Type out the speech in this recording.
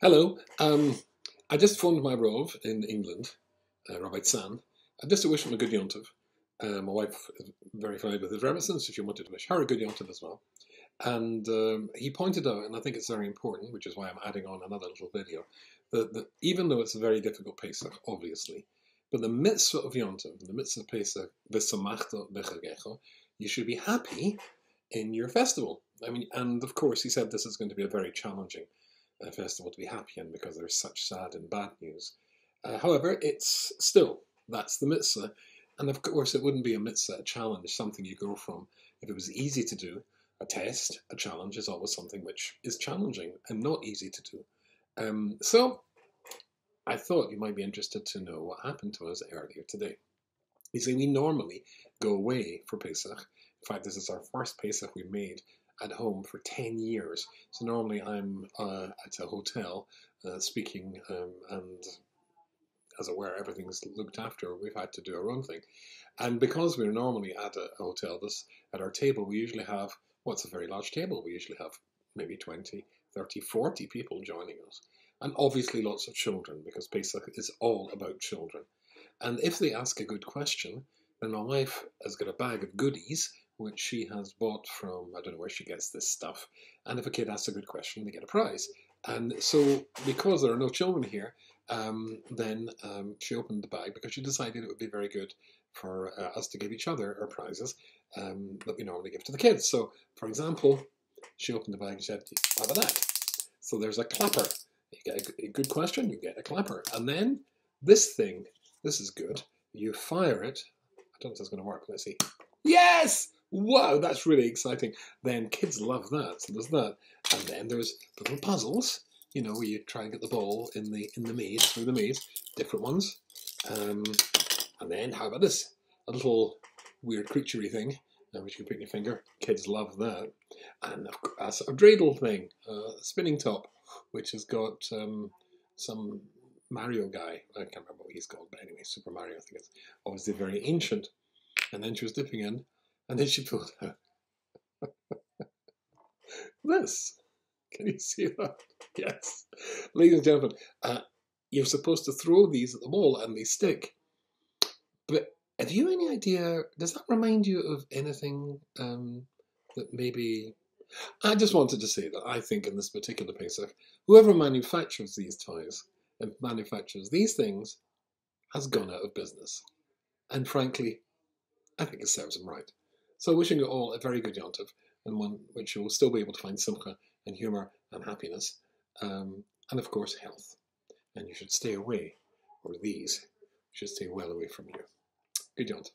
Hello. I just phoned my Rov in England, Rabbi San, just to wish him a good Yom Tov. My wife is very familiar with his reticence, so she wanted to wish her a good Yom Tov as well. And he pointed out, and I think it's very important, which is why I'm adding on another little video, that even though it's a very difficult Pesach, obviously, but the mitzvah of Yom Tov, the mitzvah of Pesach, v'samachta b'chagecha, you should be happy in your festival. I mean, and of course, he said this is going to be a very challenging festival to be happy in because there's such sad and bad news. However, it's still, that's the mitzvah. And of course, it wouldn't be a mitzvah, a challenge, something you go from. If it was easy to do, a test, a challenge is always something which is challenging and not easy to do. So I thought you might be interested to know what happened to us earlier today. You see, we normally go away for Pesach. In fact, this is our first Pesach we made at home for 10 years. So normally I'm at a hotel speaking and as it were, everything's looked after. We've had to do our own thing. And because we're normally at a hotel, at our table, we usually have, well, it's a very large table. We usually have maybe 20, 30, 40 people joining us. And obviously lots of children, because Pesach is all about children. And if they ask a good question, then my wife has got a bag of goodies, which she has bought from, I don't know where she gets this stuff. And if a kid asks a good question, they get a prize. And so, because there are no children here, then she opened the bag because she decided it would be very good for us to give each other our prizes that we normally give to the kids. So, for example, she opened the bag and said, how about that? So there's a clapper. You get a good question, you get a clapper. And then this thing, this is good. You fire it. I don't know if it's going to work. Let's see. Yes! Wow, that's really exciting. Then kids love that. So there's that. And then there's little puzzles, you know, where you try and get the ball in the maze, through the maze, different ones. And then, how about this? A little weird creaturey thing, which you can put in your finger. Kids love that. And a dreidel thing, a spinning top, which has got some Mario guy. I can't remember what he's called, but anyway, Super Mario, I think it's obviously very ancient. And then she was dipping in, and then she pulled out this. Can you see that? Yes. Ladies and gentlemen, you're supposed to throw these at the wall and they stick. But have you any idea, does that remind you of anything that maybe... I just wanted to say that I think in this particular Pesach, whoever manufactures these toys and manufactures these things has gone out of business. And frankly, I think it serves them right. So wishing you all a very good Yom Tov, and one which you will still be able to find simcha and humour and happiness, and of course health. And you should stay away, or these should stay well away from you. Good Yom Tov.